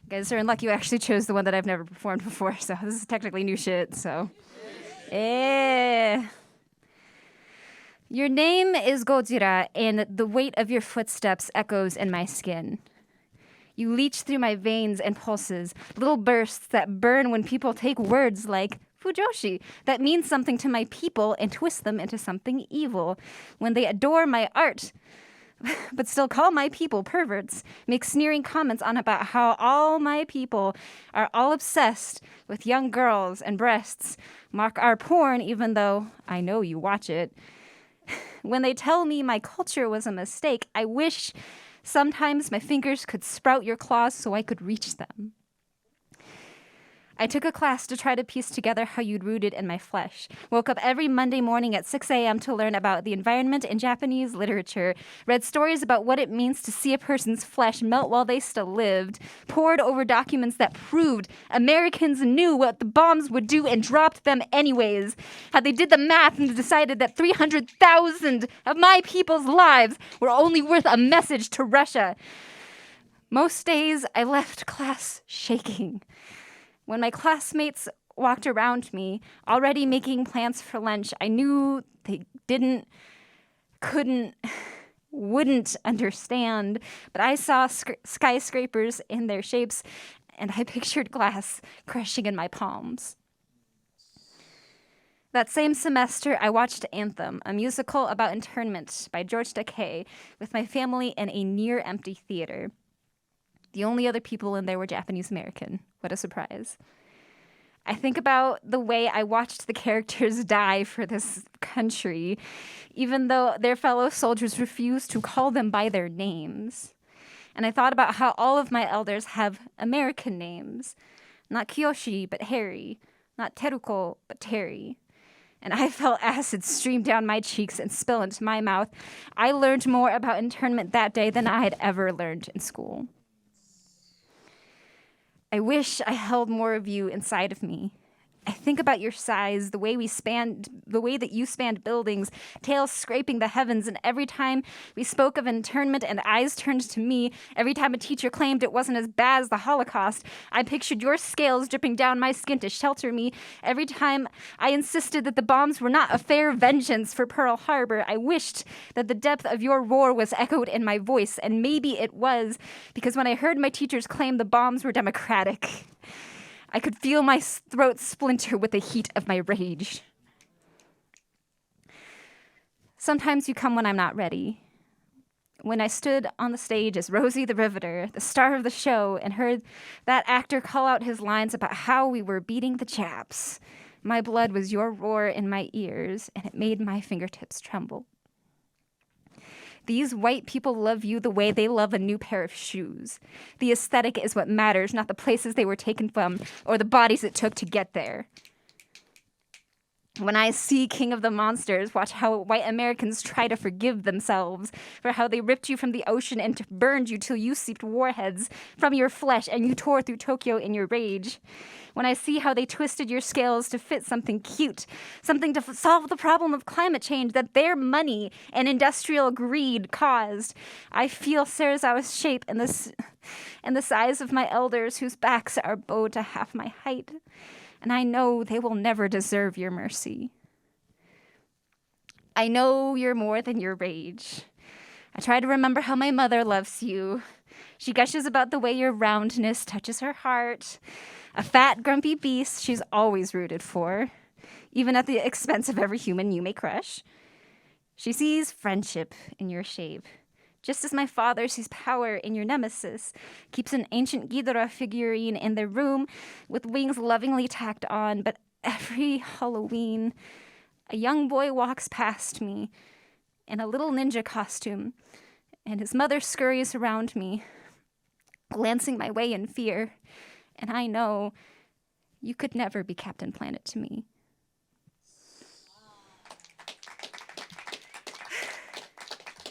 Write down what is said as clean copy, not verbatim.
guys are unlucky you actually chose the one that I've never performed before, so this is technically new shit, so. Your name is Godzilla, and the weight of your footsteps echoes in my skin. You leach through my veins and pulses, little bursts that burn when people take words like Fujoshi that mean something to my people and twist them into something evil. When they adore my art, but still call my people perverts, make sneering comments on about how all my people are all obsessed with young girls and breasts, mock our porn even though I know you watch it. When they tell me my culture was a mistake, I wish sometimes my fingers could sprout your claws so I could reach them. I took a class to try to piece together how you'd rooted in my flesh. Woke up every Monday morning at 6 a.m. to learn about the environment in Japanese literature. Read stories about what it means to see a person's flesh melt while they still lived. Pored over documents that proved Americans knew what the bombs would do and dropped them anyways. How they did the math and decided that 300,000 of my people's lives were only worth a message to Russia. Most days I left class shaking. When my classmates walked around me, already making plans for lunch, I knew they wouldn't understand. But I saw skyscrapers in their shapes, and I pictured glass crushing in my palms. That same semester, I watched Anthem, a musical about internment by George Takei, with my family in a near-empty theater. The only other people in there were Japanese American. What a surprise. I think about the way I watched the characters die for this country, even though their fellow soldiers refused to call them by their names. And I thought about how all of my elders have American names. Not Kiyoshi, but Harry. Not Teruko, but Terry. And I felt acid stream down my cheeks and spill into my mouth. I learned more about internment that day than I had ever learned in school. I wish I held more of you inside of me. I think about your size, the way that you spanned buildings, tails scraping the heavens, and every time we spoke of internment and eyes turned to me, every time a teacher claimed it wasn't as bad as the Holocaust, I pictured your scales dripping down my skin to shelter me. Every time I insisted that the bombs were not a fair vengeance for Pearl Harbor, I wished that the depth of your roar was echoed in my voice, and maybe it was, because when I heard my teachers claim the bombs were democratic, I could feel my throat splinter with the heat of my rage. Sometimes you come when I'm not ready. When I stood on the stage as Rosie the Riveter, the star of the show, and heard that actor call out his lines about how we were beating the Japs, my blood was your roar in my ears, and it made my fingertips tremble. These white people love you the way they love a new pair of shoes. The aesthetic is what matters, not the places they were taken from or the bodies it took to get there. When I see King of the Monsters, watch how white Americans try to forgive themselves for how they ripped you from the ocean and burned you till you seeped warheads from your flesh and you tore through Tokyo in your rage. When I see how they twisted your scales to fit something cute, something to solve the problem of climate change that their money and industrial greed caused, I feel Sarazawa's shape and the size of my elders whose backs are bowed to half my height. And I know they will never deserve your mercy. I know you're more than your rage. I try to remember how my mother loves you. She gushes about the way your roundness touches her heart. A fat, grumpy beast she's always rooted for, even at the expense of every human you may crush. She sees friendship in your shape, just as my father sees power in your nemesis, keeps an ancient Ghidorah figurine in their room with wings lovingly tacked on, but every Halloween, a young boy walks past me in a little ninja costume, and his mother scurries around me, glancing my way in fear, and I know you could never be Captain Planet to me.